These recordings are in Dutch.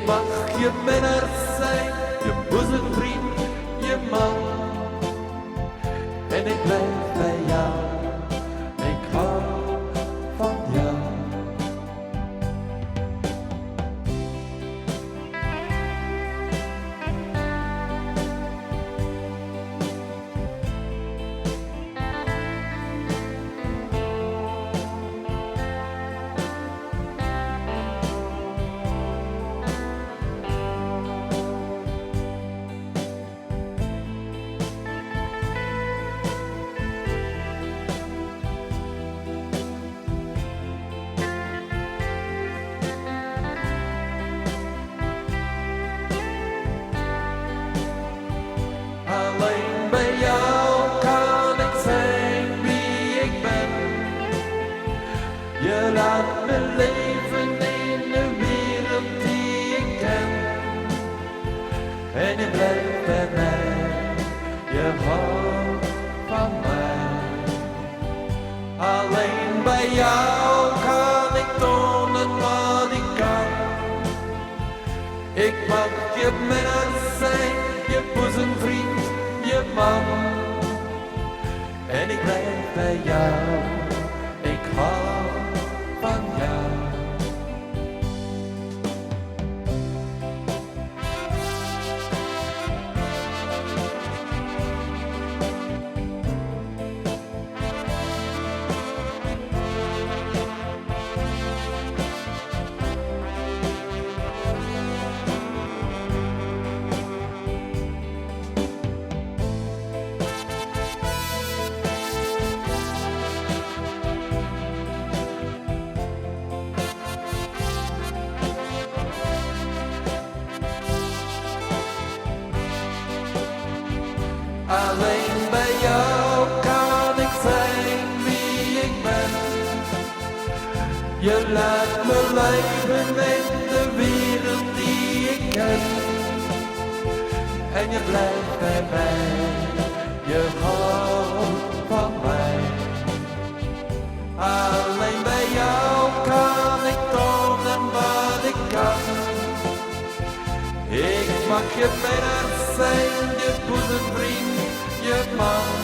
mag je minnaar zijn, je boezemvriend, je man. En ik blijf bij jou, ik hou van jou. Alleen bij jou kan ik zijn wie ik ben. Je laat me leven in de wereld die ik ken. En je blijft bij mij, je houdt van mij. Alleen bij jou kan ik tonen wat ik kan. Ik mag je minnaar zijn, je boezemvriend, je man. En ik blijf bij jou, ik hou van jou. Alleen bij jou kan ik zijn wie ik ben. Je laat me leven in de wereld die ik ken. En je blijft bij mij, je houdt van mij. Alleen bij jou kan ik tonen wat ik kan. Ik mag je minnaar zijn, je boezemvriend, je man.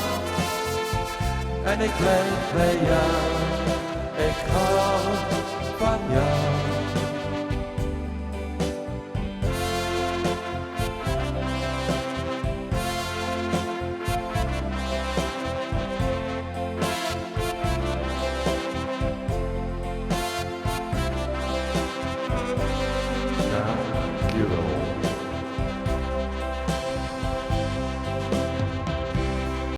En ik blijf bij jou, ik hou van jou.